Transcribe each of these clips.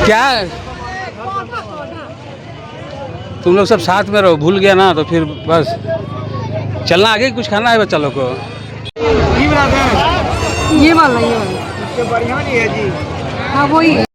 क्या तुम लोग सब साथ में रहो, भूल गया ना तो फिर बस चलना आगे। कुछ खाना है बच्चा लोग को? ये वाला बढ़िया नहीं है जी। हाँ वही है।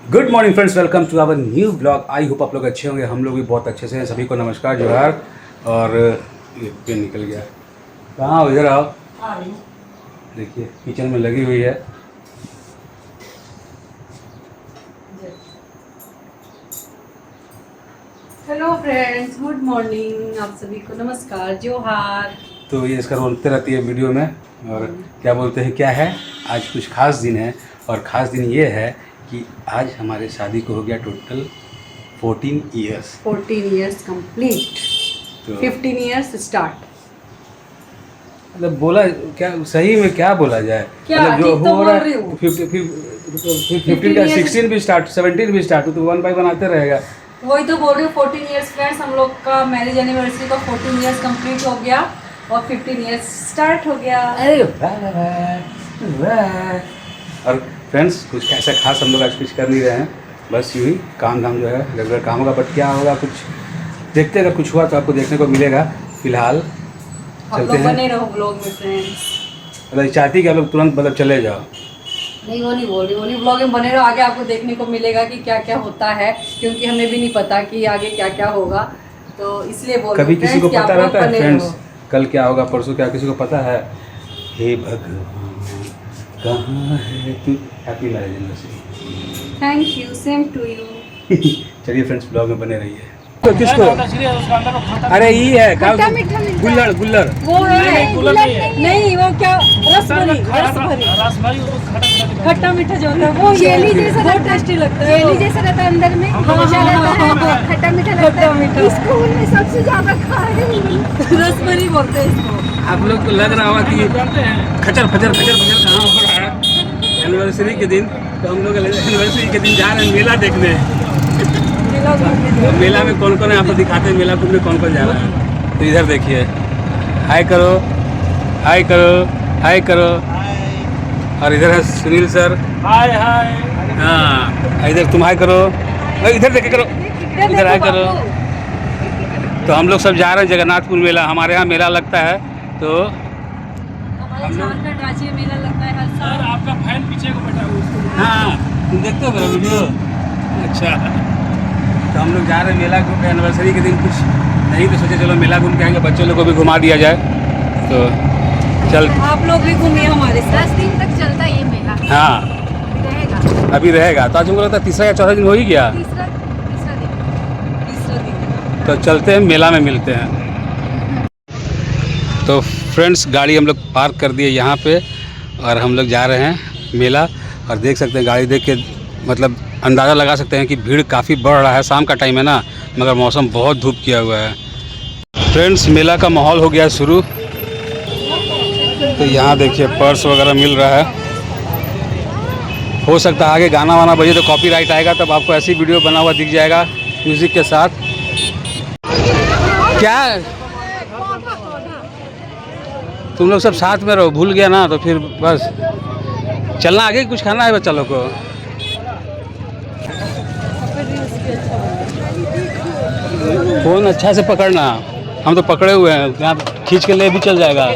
Good morning friends, welcome to our new blog. I hope आप लोग अच्छे होंगे। हम लोग भी बहुत अच्छे से हैं। सभी को नमस्कार, जोहार। और ये पेन निकल गया। कहाँ हो? इधर आओ। देखिए किचन में लगी हुई है। Hello friends, good morning. आप सभी को नमस्कार, जोहार। तो ये इसका बोलते रहती है वीडियो में। और क्या बोलते हैं, क्या है आज कुछ खास दिन है। और ख़ास दिन ये है कि आज हमारे शादी को हो गया टोटल 14 ईयर्स। 14 ईयर्स कंप्लीट, तो 15 ईयर्स स्टार्ट। मतलब बोला क्या, सही में क्या बोला जाए? क्या मतलब जो ठीक तो हो बोल रहा रही है हूँ। 15 का 16 भी स्टार्ट, 17 भी स्टार्ट, तो 1 बाय 1 आते रहेगा। वही तो बोल रही हूँ। 14 ईयर्स फ्रेंड्स, हम लोग का मैरिज एनिवर्सरी का 14 ईयर्स कंप्लीट हो गया और 15 ईयर्स स्टार्ट हो गया। अरे वाह। और फ्रेंड्स कुछ ऐसा खास हम लोग आज कुछ कर नहीं रहे हैं, बस यूँ ही काम धाम जो है रेगुलर काम होगा। बट क्या होगा कुछ देखते, अगर कुछ हुआ तो आपको देखने को मिलेगा। फिलहाल आप चलते लोग हैं। बने रहो ब्लॉग में फ्रेंड्स। मतलब चाहती कि आप लोग तुरंत मतलब चले जाओ। नहीं, वो नहीं बोल रही, वो नहीं। ब्लॉग में बने रहो, आगे आपको देखने को मिलेगा कि क्या क्या होता है, क्योंकि हमें भी नहीं पता कि आगे क्या क्या होगा। तो इसलिए बोल कभी किसी को पता रहता है फ्रेंड्स रहो। कल क्या होगा, परसों क्या, किसी को पता है? हे भगवान कहाँ है तू। Happy marriage anniversary. Thank you, same to you. चलिए फ्रेंड्स ब्लॉग में बने रहिए। तो किसको? अरे ये है खट्टा मीठा मिलता है। गुल्लर गुल्लर। वो है नहीं, वो क्या रसभरी, रसभरी खट्टा मीठा जो होता है वो जेली जैसा बहुत लगता है। टेस्टी लगता है। जेली जैसा रहता है, अंदर में हमेशा रहता है, खट्टा मीठा लगता है। स्कूल में सबसे ज्यादा खाए रसभरी बोलते हैं इसको। आप लोग को लग रहा होगा कि खचर फचर कहाँ हो रहा है एनिवर्सरी के दिन। तो हम लोग एनिवर्सरी के दिन जा रहे हैं मेला देखने। तो मेला में कौन कौन है आपको दिखाते हैं, मेला में कौन कौन जा रहा है। तो इधर देखिए, हाय करो, हाय करो, हाय करो। और इधर है सुनील सर, हाय हाय। हाँ इधर तुम हाय करो, इधर देखे करो, इधर हाय करो। तो हम लोग सब जा रहे हैं जगन्नाथपुर मेला। हमारे यहाँ मेला लगता है। तो हमारे झारखंड राज्य मेला लगता है हर साल। आपका फैन पीछे को बैठा हुआ है। हाँ तुम देखते हो मेरा वीडियो? अच्छा। तो हम लोग जा रहे हैं मेला ग्रुप एनिवर्सरी के दिन। कुछ नहीं तो सोचे चलो मेला घूम के आएंगे, बच्चों लोग को भी घुमा दिया जाए। तो चल आप लोग भी घूमिए हमारे साथ। 10 दिन तक चलता है ये मेला। हाँ रहेगा अभी रहेगा। तो आज हमको लगता है तीसरा या चौथा दिन हो ही गया। तीसरा दिन। तो चलते हैं मेला में मिलते हैं। तो फ्रेंड्स गाड़ी हम लोग पार्क कर दिए यहाँ पे और हम लोग जा रहे हैं मेला। और देख सकते हैं, गाड़ी देख के मतलब अंदाज़ा लगा सकते हैं कि भीड़ काफ़ी बढ़ रहा है। शाम का टाइम है ना, मगर मौसम बहुत धूप किया हुआ है। फ्रेंड्स मेला का माहौल हो गया शुरू। तो यहाँ देखिए पर्स वगैरह मिल रहा है। हो सकता है आगे गाना वाना बजे तो कॉपीराइट आएगा, तब आपको ऐसी वीडियो बना हुआ दिख जाएगा म्यूज़िक के साथ। क्या तुम लोग सब साथ में रहो, भूल गया ना तो फिर बस चलना आगे। कुछ खाना है बच्चा लोग को? फोन अच्छा से पकड़ना, हम तो पकड़े हुए हैं, यहाँ खींच के ले भी चल जाएगा।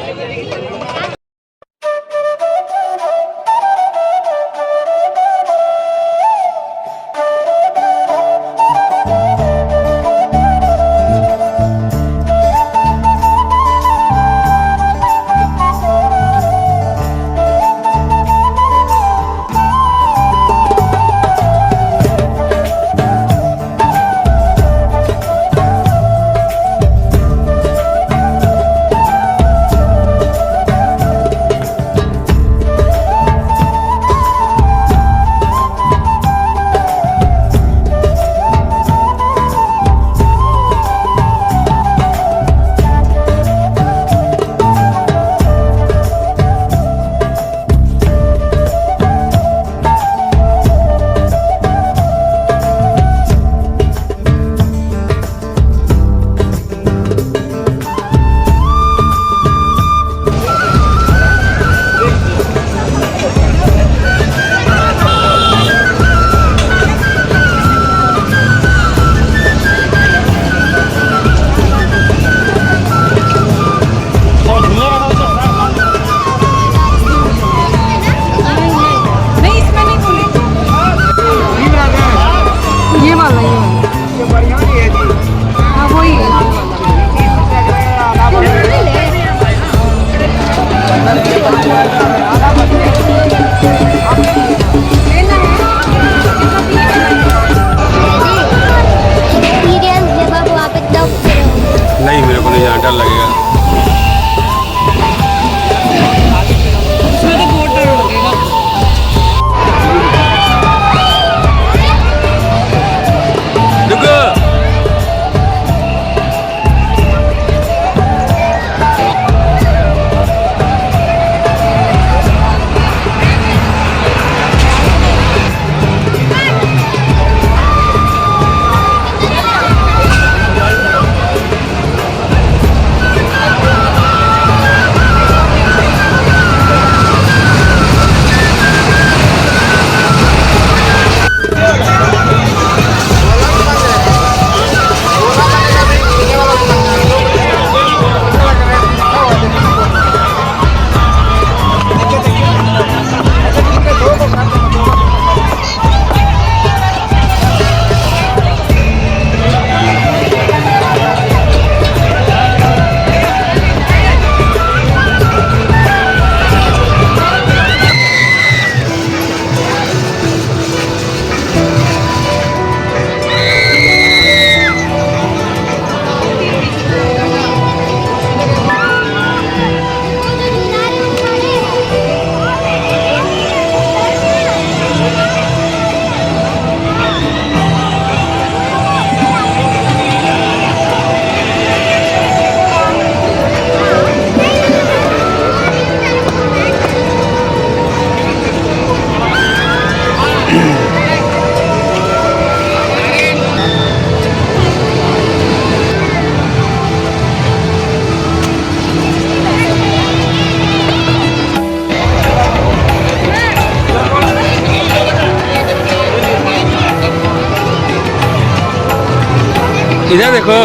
इधर देखो,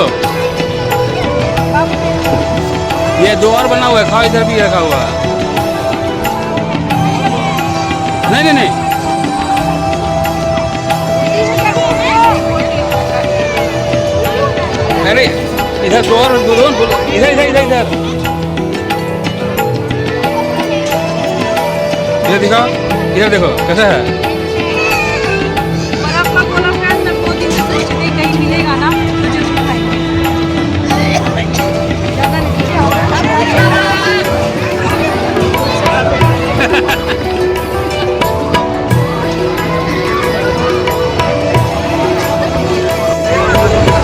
ये 2 और बना हुआ है, खाओ, इधर भी रखा हुआ है। नहीं नहीं नहीं, अरे इधर 2 और, इधर इधर इधर इधर इधर दिखाओ, इधर देखो कैसा है। और आपका बोला फ्रेंड, 2 दिन से सोच रही कहीं मिलेगा ना तो जरूर खाएंगे। ज़्यादा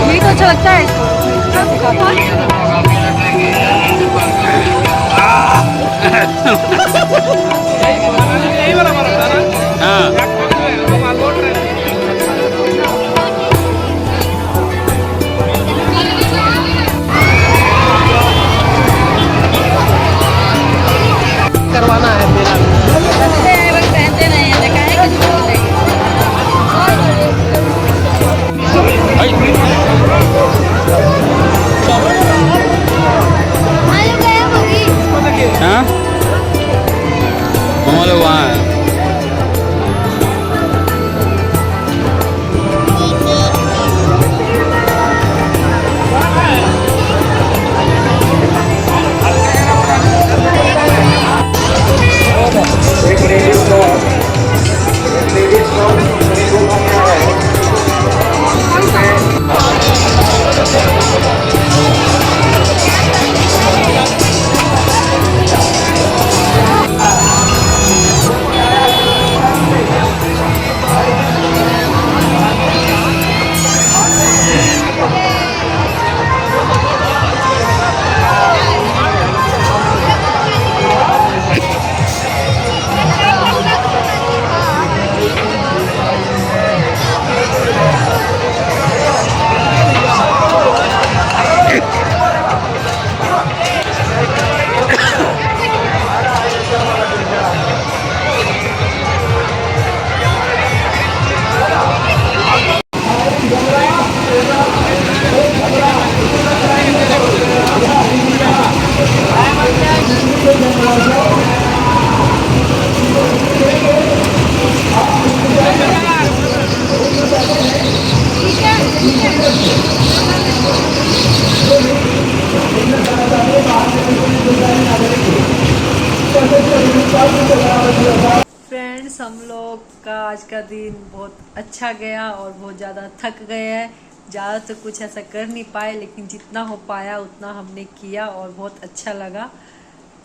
नहीं तो अच्छा लगता है इसको। हाँ करवाना है मेरा। पहनते नहीं है, देखा है कि हाँ, हम लोग वहाँ हैं। फ्रेंड्स, हम लोग का आज का दिन बहुत अच्छा गया और बहुत ज़्यादा थक गए हैं। ज़्यादा तो कुछ ऐसा कर नहीं पाए, लेकिन जितना हो पाया उतना हमने किया और बहुत अच्छा लगा।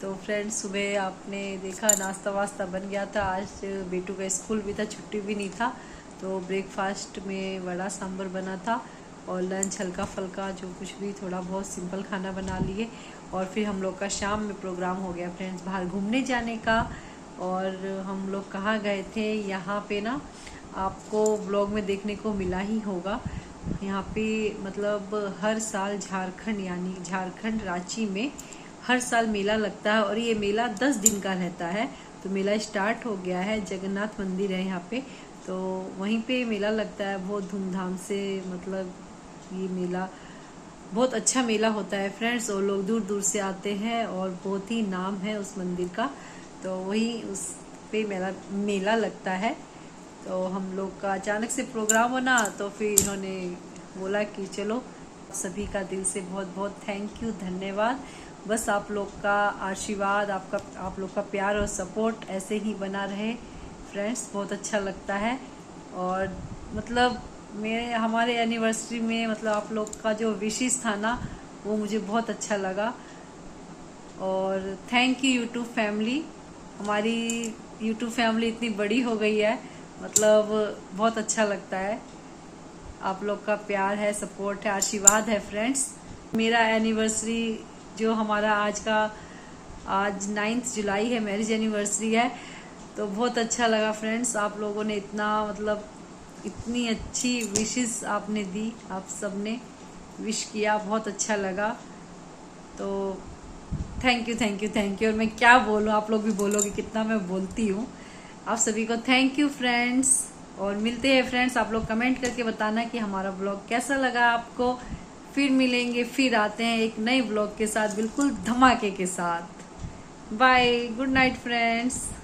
तो फ्रेंड्स, सुबह आपने देखा नाश्ता वास्ता बन गया था। आज बेटू का स्कूल भी था, छुट्टी भी नहीं था, तो ब्रेकफास्ट में वड़ा सांभर बना था और लंच हल्का फुल्का जो कुछ भी थोड़ा बहुत सिंपल खाना बना लिए। और फिर हम लोग का शाम में प्रोग्राम हो गया फ्रेंड्स बाहर घूमने जाने का। और हम लोग कहाँ गए थे, यहाँ पे ना आपको व्लॉग में देखने को मिला ही होगा। यहाँ पे मतलब हर साल झारखंड, यानी झारखंड रांची में हर साल मेला लगता है और ये मेला 10 दिन का रहता है। तो मेला स्टार्ट हो गया है, जगन्नाथ मंदिर है यहाँ पे, तो वहीं पे मेला लगता है बहुत धूमधाम से। मतलब ये मेला बहुत अच्छा मेला होता है फ्रेंड्स, और लोग दूर दूर से आते हैं और बहुत ही नाम है उस मंदिर का। तो वही उस पे मेला लगता है। तो हम लोग का अचानक से प्रोग्राम बना, तो फिर इन्होंने बोला कि चलो। सभी का दिल से बहुत बहुत थैंक यू, धन्यवाद। बस आप लोग का आशीर्वाद, आप लोग का प्यार और सपोर्ट ऐसे ही बना रहे फ्रेंड्स, बहुत अच्छा लगता है। और मतलब हमारे एनिवर्सरी में मतलब आप लोग का जो विशेष था ना, वो मुझे बहुत अच्छा लगा। और थैंक यू यूट्यूब फैमिली। हमारी यूट्यूब फैमिली इतनी बड़ी हो गई है, मतलब बहुत अच्छा लगता है। आप लोग का प्यार है, सपोर्ट है, आशीर्वाद है फ्रेंड्स। मेरा एनिवर्सरी जो हमारा आज 9 जुलाई है, मैरिज एनिवर्सरी है, तो बहुत अच्छा लगा फ्रेंड्स। आप लोगों ने इतनी अच्छी विशेस आपने दी, आप सबने विश किया, बहुत अच्छा लगा। तो थैंक यू। और मैं क्या बोलूँ, आप लोग भी बोलोगे कितना मैं बोलती हूँ। आप सभी को थैंक यू फ्रेंड्स, और मिलते हैं फ्रेंड्स। आप लोग कमेंट करके बताना कि हमारा ब्लॉग कैसा लगा आपको। फिर मिलेंगे, फिर आते हैं एक नए ब्लॉग के साथ, बिल्कुल धमाके के साथ। Bye, good night friends.